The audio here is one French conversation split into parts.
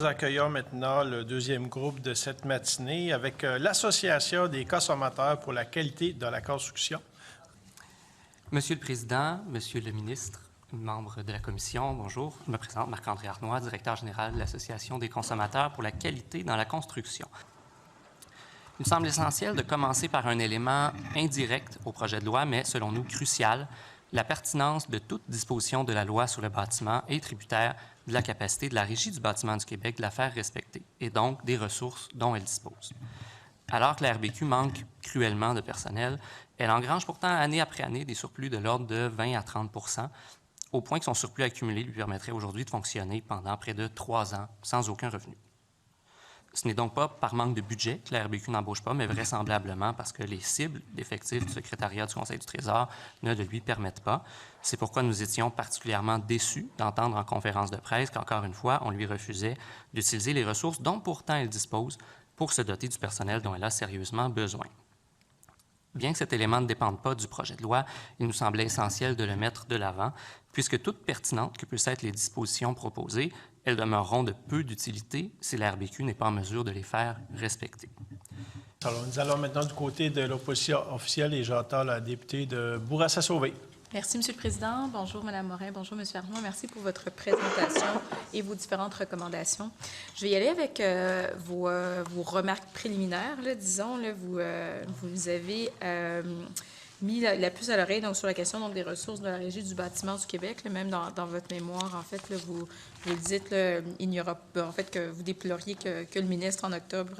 Nous accueillons maintenant le deuxième groupe de cette matinée avec l'Association des consommateurs pour la qualité de la construction. Monsieur le Président, Monsieur le Ministre, membres de la Commission, bonjour. Je me présente Marc-André Arnois, directeur général de l'Association des consommateurs pour la qualité dans la construction. Il me semble essentiel de commencer par un élément indirect au projet de loi, mais selon nous crucial, la pertinence de toute disposition de la loi sur le bâtiment est tributaire de la capacité de la Régie du bâtiment du Québec de la faire respecter, et donc des ressources dont elle dispose. Alors que la RBQ manque cruellement de personnel, elle engrange pourtant année après année des surplus de l'ordre de 20 à 30 au point que son surplus accumulé lui permettrait aujourd'hui de fonctionner pendant près de 3 ans sans aucun revenu. Ce n'est donc pas par manque de budget que la RBQ n'embauche pas, mais vraisemblablement parce que les cibles d'effectifs du secrétariat du Conseil du Trésor ne le lui permettent pas. C'est pourquoi nous étions particulièrement déçus d'entendre en conférence de presse qu'encore une fois, on lui refusait d'utiliser les ressources dont pourtant elle dispose pour se doter du personnel dont elle a sérieusement besoin. Bien que cet élément ne dépende pas du projet de loi, il nous semblait essentiel de le mettre de l'avant, puisque toutes pertinentes que puissent être les dispositions proposées, elles demeureront de peu d'utilité si la RBQ n'est pas en mesure de les faire respecter. Alors, nous allons maintenant du côté de l'opposition officielle et j'entends la députée de Bourassa-Sauvé. Merci, M. le Président. Bonjour, Mme Morin. Bonjour, M. Arnois. Merci pour votre présentation et vos différentes recommandations. Je vais y aller avec vos remarques préliminaires, là, disons. Là, vous avez mis la puce à l'oreille donc sur la question donc, des ressources de la Régie du bâtiment du Québec. Là, même dans votre mémoire, en fait, là, vous dites là, il n'y aura pas, en fait, que vous déploriez que le ministre, en octobre,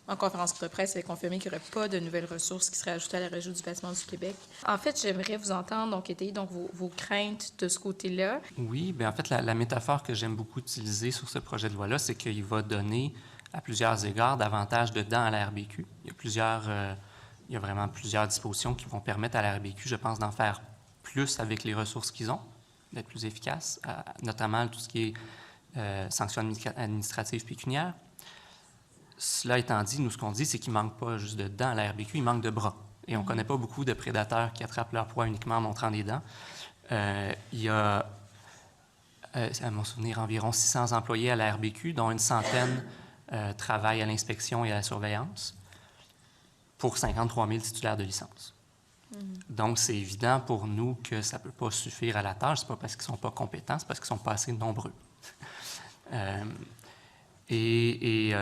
en conférence de presse, avait confirmé qu'il n'y aurait pas de nouvelles ressources qui seraient ajoutées à la Régie du bâtiment du Québec. En fait, j'aimerais vous entendre, donc, étayer donc, vos craintes de ce côté-là. Oui, bien en fait, la métaphore que j'aime beaucoup utiliser sur ce projet de loi-là, c'est qu'il va donner, à plusieurs égards, davantage de dents à la RBQ. Il y a vraiment plusieurs dispositions qui vont permettre à la RBQ, je pense, d'en faire plus avec les ressources qu'ils ont, d'être plus efficaces, notamment tout ce qui est sanctions administratives pécuniaires. Cela étant dit, nous, ce qu'on dit, c'est qu'il ne manque pas juste de dents à la RBQ, il manque de bras. Et on ne connaît pas beaucoup de prédateurs qui attrapent leur proie uniquement en montrant des dents. Il y a, à mon souvenir, environ 600 employés à la RBQ, dont une centaine travaillent à l'inspection et à la surveillance, pour 53 000 titulaires de licence. Donc, c'est évident pour nous que ça ne peut pas suffire à la tâche. Ce n'est pas parce qu'ils ne sont pas compétents, c'est parce qu'ils ne sont pas assez nombreux. Et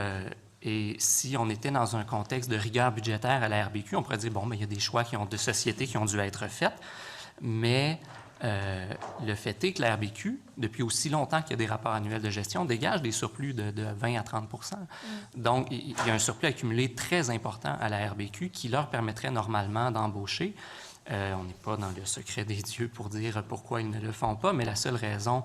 si on était dans un contexte de rigueur budgétaire à la RBQ, on pourrait dire, bon, mais il y a des choix de société qui ont dû être faits, mais le fait est que la RBQ, depuis aussi longtemps qu'il y a des rapports annuels de gestion, dégage des surplus de 20 à 30 Donc, il y a un surplus accumulé très important à la RBQ qui leur permettrait normalement d'embaucher. On n'est pas dans le secret des dieux pour dire pourquoi ils ne le font pas, mais la seule raison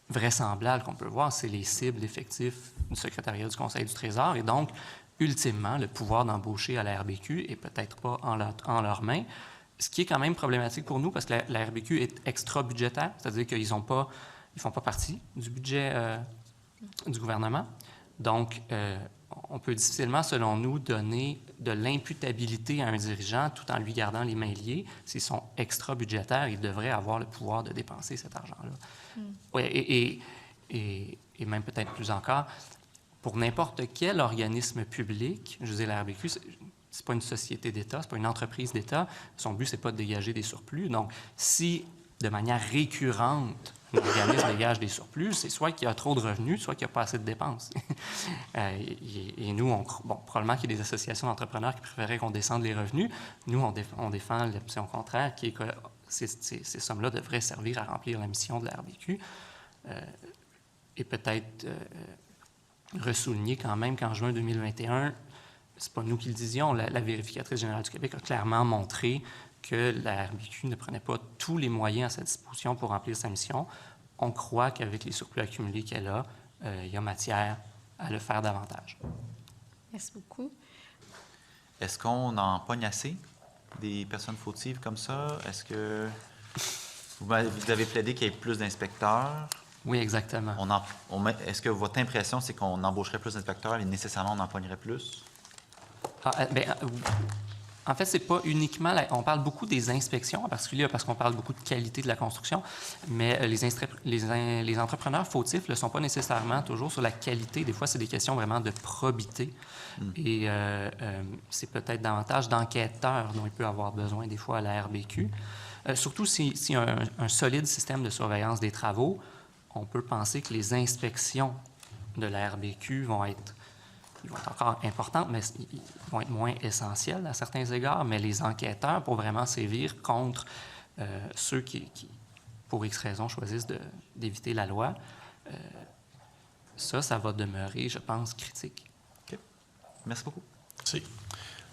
vraisemblable qu'on peut voir, c'est les cibles d'effectifs du secrétariat du Conseil du Trésor. Et donc, ultimement, le pouvoir d'embaucher à la RBQ n'est peut-être pas en leurs mains. Ce qui est quand même problématique pour nous parce que la RBQ est extra-budgétaire, c'est-à-dire qu'ils ne font pas partie du budget du gouvernement. Donc, on peut difficilement, selon nous, donner de l'imputabilité à un dirigeant tout en lui gardant les mains liées. S'ils sont extra-budgétaires, ils devraient avoir le pouvoir de dépenser cet argent-là. Ouais, et même peut-être plus encore, pour n'importe quel organisme public, je disais la RBQ, c'est pas une société d'État, c'est pas une entreprise d'État. Son but, c'est pas de dégager des surplus. Donc, si, de manière récurrente, l'organisme dégage des surplus, c'est soit qu'il y a trop de revenus, soit qu'il n'y a pas assez de dépenses. Et nous, probablement qu'il y a des associations d'entrepreneurs qui préféraient qu'on descende les revenus. Nous, on défend l'option contraire, qui est que ces sommes-là devraient servir à remplir la mission de la RBQ. Et peut-être ressouligner quand même qu'en juin 2021, c'est pas nous qui le disions, la vérificatrice générale du Québec a clairement montré que la RBQ ne prenait pas tous les moyens à sa disposition pour remplir sa mission. On croit qu'avec les surplus accumulés qu'elle a, il y a matière à le faire davantage. Merci beaucoup. Est-ce qu'on en pogne assez des personnes fautives comme ça? Est-ce que vous avez plaidé qu'il y ait plus d'inspecteurs? Oui, exactement. Est-ce que votre impression, c'est qu'on embaucherait plus d'inspecteurs et nécessairement on en pognerait plus? En fait, c'est pas uniquement... on parle beaucoup des inspections, en particulier parce qu'on parle beaucoup de qualité de la construction, mais les entrepreneurs fautifs ne sont pas nécessairement toujours sur la qualité. Des fois, c'est des questions vraiment de probité. Et c'est peut-être davantage d'enquêteurs dont il peut avoir besoin des fois à la RBQ. Surtout si un solide système de surveillance des travaux, on peut penser que les inspections de la RBQ vont être encore importantes, mais ils vont être moins essentielles à certains égards, mais les enquêteurs, pour vraiment sévir contre ceux qui, pour X raisons, choisissent d'éviter la loi, ça va demeurer, je pense, critique. OK. Merci beaucoup. Merci.